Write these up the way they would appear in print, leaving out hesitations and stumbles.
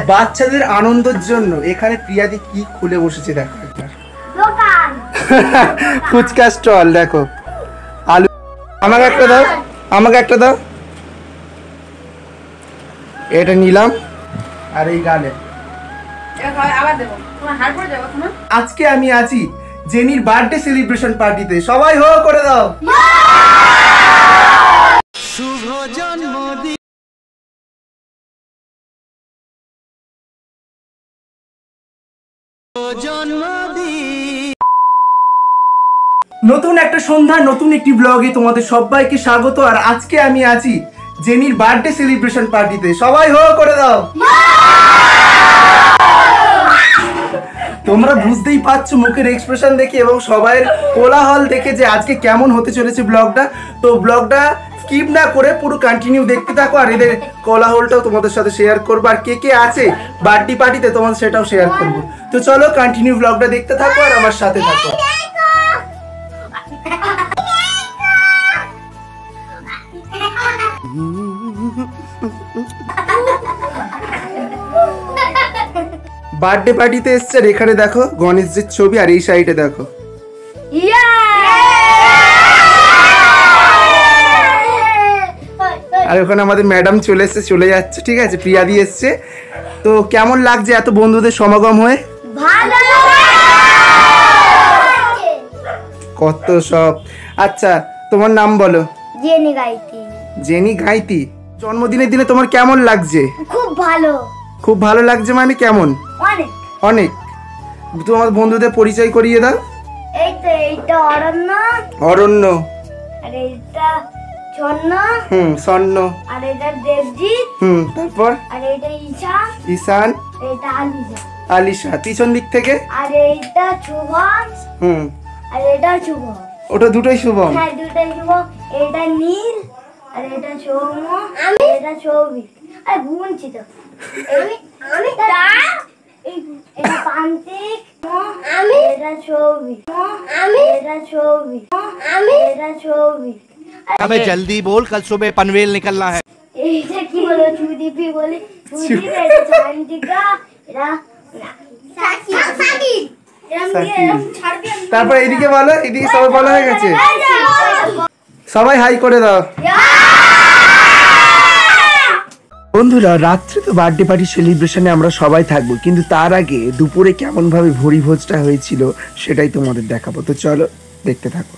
বাচ্চাদের আনন্দের জন্য এখানে প্রিয়াদি কি খুলে বসেছে দেখো একবার। ফুচকা স্টল দেখো। আলু আমাকে একটা দাও, আমাকে একটা দাও। এটা নিলাম আর এই গালে আজকে আমি আছি জেনির বার্থডে সেলিব্রেশন পার্টিতে। সবাই হো করে দাও। শুভ জন্মদিন। নতুন একটা সন্ধ্যা, নতুন একটি ব্লগে তোমাদের সবাইকে স্বাগত। আর আজকে আমি আছি জেনির বার্থডে সেলিব্রেশন পার্টিতে। সবাই হো করে দাও। তোমরা বুঝতেই পারছো মুখের এক্সপ্রেশন দেখে এবং সবাইয়ের কোলাহল দেখে যে আজকে কেমন হতে চলেছে ব্লগটা। তো ব্লগটা স্কিপ না করে পুরো কন্টিনিউ দেখতে থাকো, আর এদের কোলাহলটাও তোমাদের সাথে শেয়ার করবো, আর কে কে আছে বার্থডে পার্টিতে তোমাদের সেটাও শেয়ার করবো। তো চলো কন্টিনিউ ব্লগটা দেখতে থাকো আর আমার সাথে থাকো। বার্থডে পার্টিতে এসছে, আর এখানে দেখো গণেশজির ছবি, আর এই সাইডে দেখো আর ওখানে আমাদের ম্যাডাম চলে এসছে, চলে যাচ্ছে। ঠিক আছে, প্রিয়াদি এসছে। তো কেমন লাগছে এত বন্ধুদের সমাগম হয়ে? কত সব। আচ্ছা তোমার নাম বলো। জেনি গাইতি। জেনি গাইতি। জন্মদিনের দিনে তোমার কেমন লাগছে? খুব ভালো। খুব ভালো লাগছে মানে কেমন? অনেক অনেক। তোমার বন্ধুদের পরিচয় করিয়ে দাও। এই তো এইটা অরণ্য। অরণ্য। আর এইটা স্বর্ণ। স্বর্ণ। আর এটা দেবজিৎ। তারপর আর এটা ঈশা। ঈশান। এটা আলিশা। আলিশা পিছন দিক থেকে। আর এইটা শুভম। আর এটা শুভম। ওটা দুটোই শুভম। হ্যাঁ দুটোই শুভম। এটা নীল। আর এটা সৌম্য। আমি এটা সৌভিক। আর গুনছি তো আমি এটা পান্তিক। আমি এটা সৌভিক। আমি এটা সৌভিক। আমি এটা সৌভিক। अबे जल्दी बोल, कल सुबह पनवेल निकलना है। এইটা কি বলো? চুদীপি বলি। চুদীপি এটা সান্তিকা। এটা সাকি। তারপর এদিকে বলো, এদিকে সবাই বলা হয়ে গেছে। সবাই হাই করে দাও। বন্ধুরা রাত্রে তো বার্থডে পার্টি সেলিব্রেশনে আমরা সবাই থাকবো, কিন্তু তার আগে দুপুরে কেমন ভাবে ভরি ভোজটা হয়েছিল সেটাই তোমাদের দেখাবো। তো চলো দেখতে থাকো।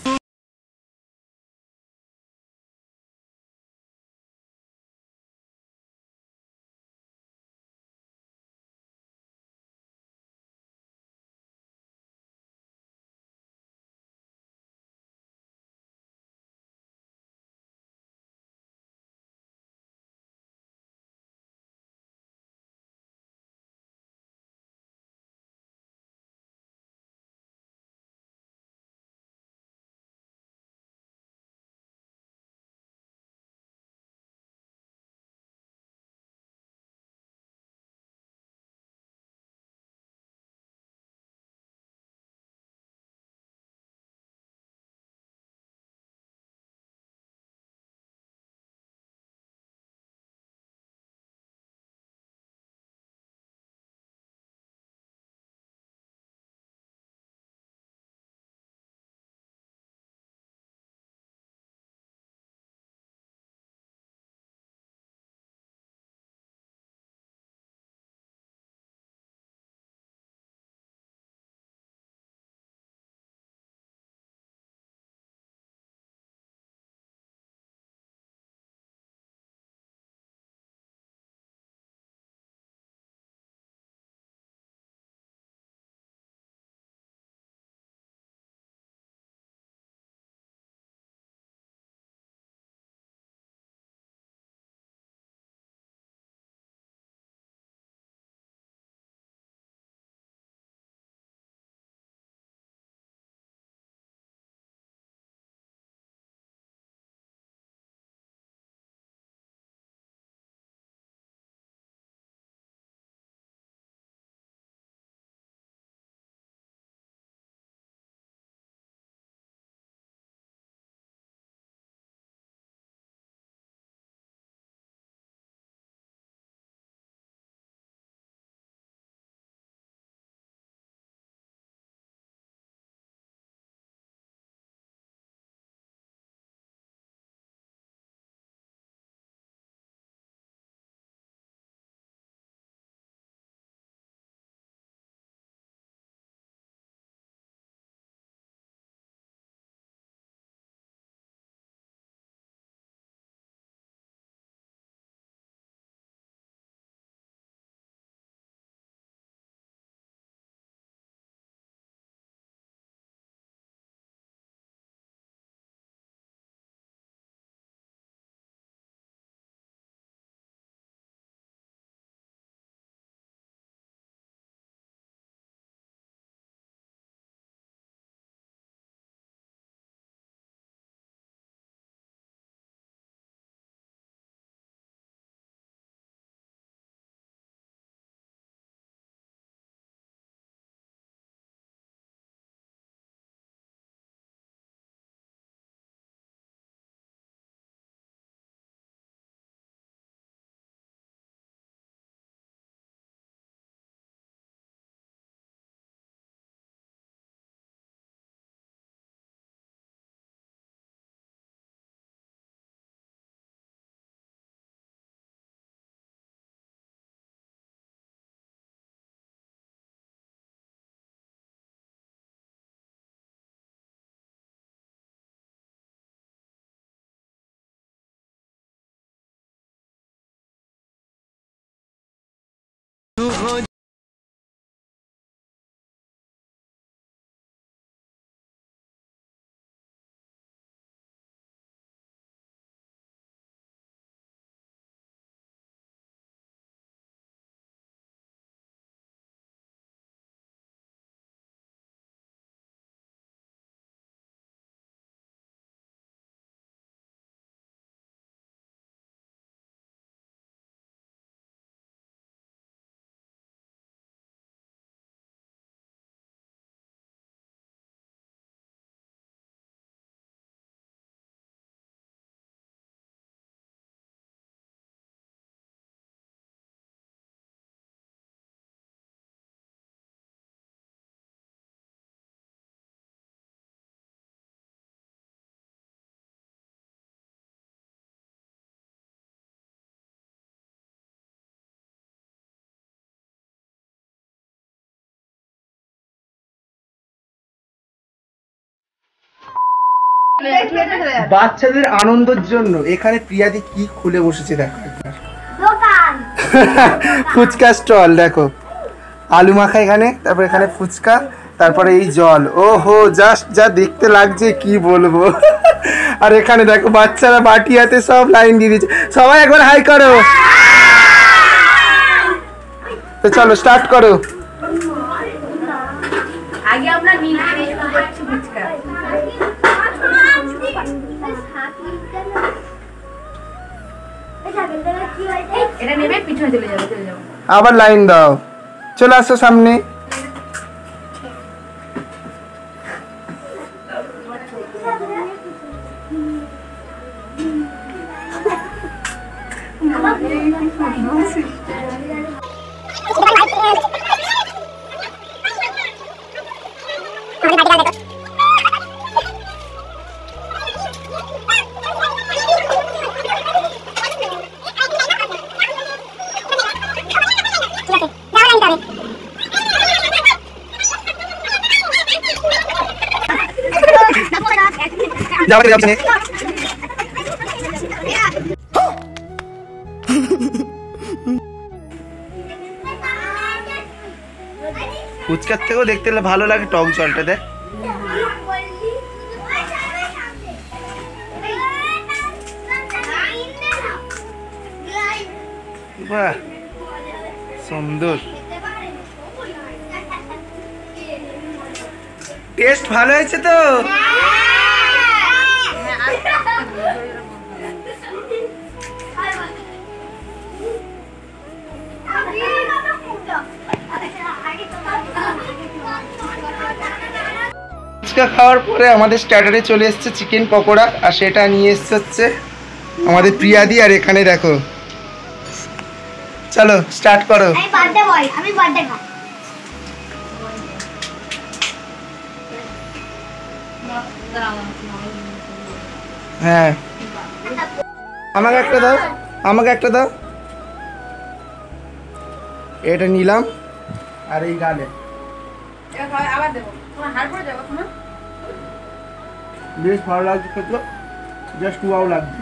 বাচ্চাদের আনন্দের জন্য এখানে প্রিয়াদি কি খুলে বসেছে দেখো একবার। দোকান ফুচকা স্টল দেখো, আলু মাখা এখানে, তারপর এখানে ফুচকা, তারপরে এই জল, ওহো জাস্ট যা দেখতে লাগছে কি বলবো। আর এখানে দেখো বাচ্চারা বাটি হাতে সব লাইন দিয়ে দিচ্ছে, সবাই একবার হাই করো। তো চলো স্টার্ট করো। আগে আমরা নীল দিয়ে শুরু করছি ফুচকা। এটা নেবে পিছনে চলে যাবে, চলে যাবো। আবার লাইন দাও, চলে আসো সামনে। ফুচকার থেকেও দেখতে ভালো লাগে টক জলটা দেখ। বাহ সুন্দর, টেস্ট ভালো হয়েছে তো। ফুচকা খাওয়ার পরে আমাদের স্টার্টারে চলে এসছে চিকেন পকোড়া, আর সেটা নিয়ে এসছে হচ্ছে আমাদের প্রিয়াদি। আর এখানে দেখো, চলো স্টার্ট করো। আমি বার্থডে বয়, আমি বার্থডে খাই। হ্যাঁ আমাকে একটা দাও, আমাকে একটা দাও। এটা নিলাম, আর এই গালে আবার দেবো, তোমার হাড় পড়ে যাবে না। বেশ ভালো লাগছে খেতে, জাস্ট ওয়াও লাগছে।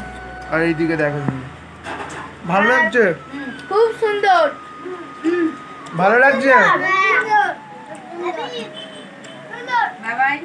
আর এইদিকে দেখো, ভালো লাগছে, খুব সুন্দর। ভালো লাগছে। Bye bye.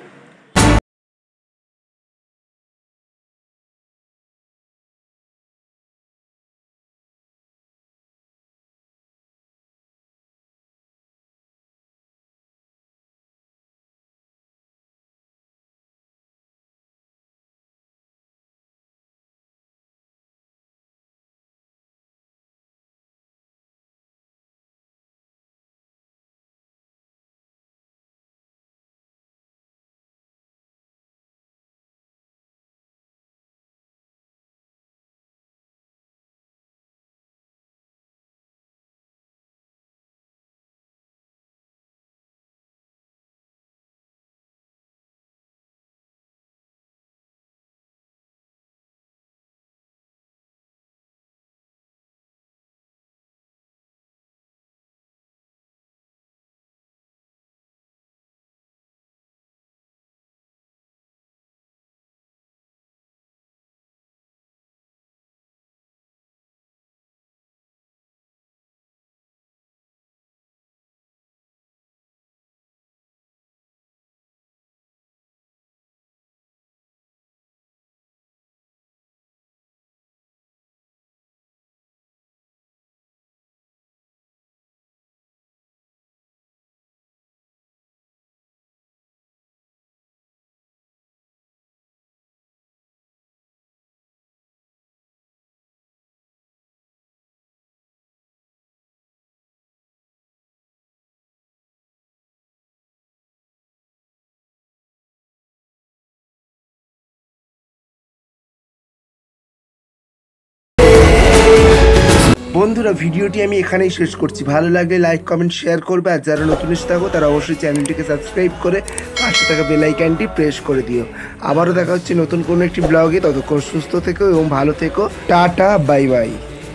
বন্ধুরা ভিডিওটি আমি এখানেই শেষ করছি। ভালো লাগলে লাইক কমেন্ট শেয়ার করবে, আর যারা নতুন এসে থাকো তারা অবশ্যই চ্যানেলটিকে সাবস্ক্রাইব করে পাশে থাকা বেল আইকনটি প্রেস করে দিও। আবারও দেখা হচ্ছে নতুন কোনো একটি ব্লগে, ততক্ষণ সুস্থ থেকো এবং ভালো থেকো। Tata bye bye.